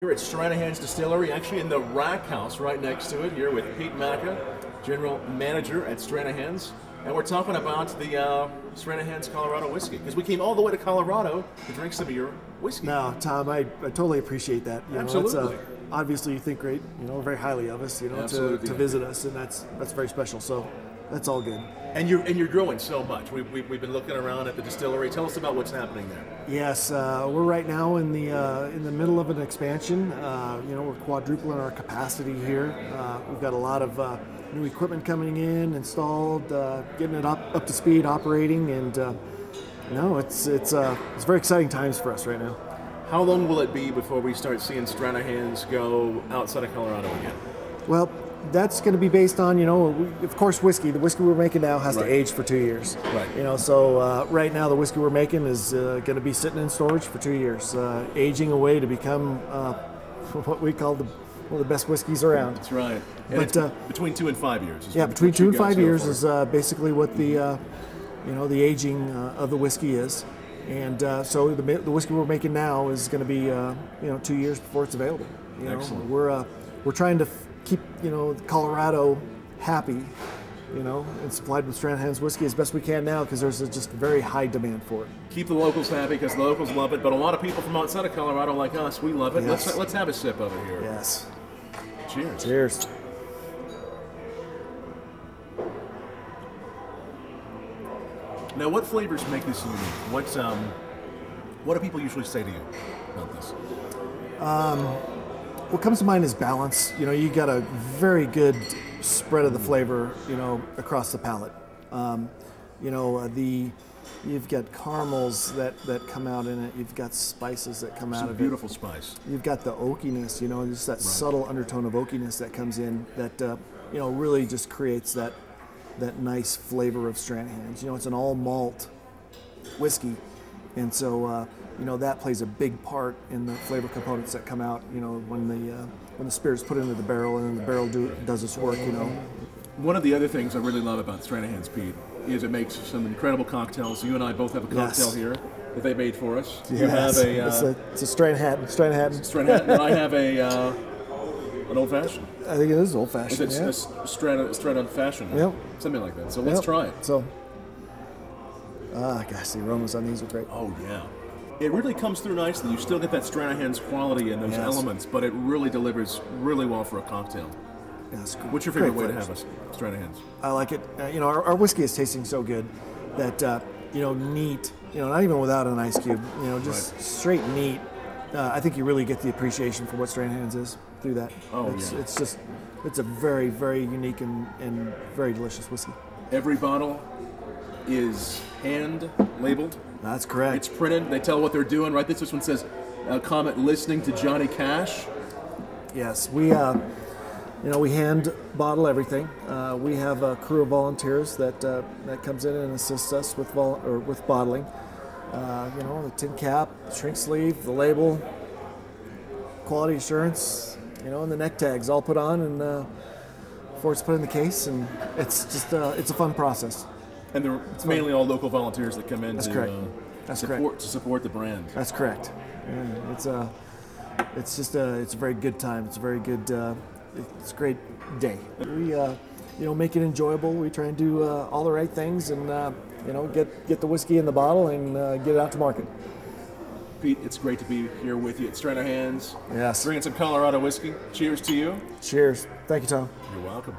Here at Stranahan's Distillery, actually in the rack house right next to it, here with Pete Macca, General Manager at Stranahan's. And we're talking about the Stranahan's Colorado whiskey, because we came all the way to Colorado to drink some of your whiskey. No, Tom, I totally appreciate that. Absolutely. Obviously, you think great, very highly of us, to visit us, and that's very special. So that's all good. And you're growing so much. We've been looking around at the distillery. Tell us about what's happening there. Yes, we're right now in the middle of an expansion. We're quadrupling our capacity here. We've got a lot of new equipment coming in, installed, getting it up to speed, operating, and it's very exciting times for us right now. How long will it be before we start seeing Stranahan's go outside of Colorado again? Well, that's going to be based on, of course, whiskey. The whiskey we're making now has to age for 2 years. Right. So right now the whiskey we're making is going to be sitting in storage for 2 years, aging away to become what we call one of the best whiskeys around. That's right. And but between 2 and 5 years. Yeah, between 2 and 5 years is basically what the aging of the whiskey is. And so the whiskey we're making now is going to be 2 years before it's available. Excellent. We're trying to keep Colorado happy, and supplied with Stranahan's whiskey as best we can now, because there's just very high demand for it. Keep the locals happy because the locals love it, but a lot of people from outside of Colorado like us, we love it. Yes. Let's have a sip over here. Yes. Cheers. Cheers. Now, what flavors make this unique? What do people usually say to you about this? What comes to mind is balance. You got a very good spread of the flavor, across the palate. You've got caramels that come out in it. You've got spices that come out of it. Beautiful spice. You've got the oakiness, just that subtle undertone of oakiness that comes in that, really just creates that nice flavor of Stranahan's. It's an all malt whiskey. And so, that plays a big part in the flavor components that come out, when the spirit's put into the barrel and the barrel does its work, One of the other things I really love about Stranahan's, Pete, is it makes some incredible cocktails. You and I both have a cocktail here that they made for us. Yes. You have it's a Stranahan. Stranahan. And I have an old fashioned. I think it is old fashioned. It's a Stranahan fashion. Yep. Something like that. So let's try it. So, gosh, the aromas on these are great. Oh yeah. It really comes through nicely. You still get that Stranahan's quality in those elements, but it really delivers really well for a cocktail. Yes. What's your favorite way to have a Stranahan's? I like it. Our whiskey is tasting so good that neat. Not even without an ice cube. Just straight neat. I think you really get the appreciation for what Stranahan's is through that. Oh, It's a very, very unique and very delicious whiskey. Every bottle is hand labeled. That's correct. It's printed. They tell what they're doing, right? This one says, comment listening to Johnny Cash. Yes, we hand bottle everything. We have a crew of volunteers that comes in and assists us with bottling. The tin cap, the shrink sleeve, the label, quality assurance, and the neck tags all put on and before it's put in the case, and it's just it's a fun process. And it's mainly all local volunteers that come in to support the brand. That's correct. Yeah, it's a very good time. It's a very good it's a great day. We make it enjoyable. We try and do all the right things and get the whiskey in the bottle and get it out to market. Pete, it's great to be here with you at Stranahan's. Yes. Drinking some Colorado whiskey. Cheers to you. Cheers. Thank you, Tom. You're welcome.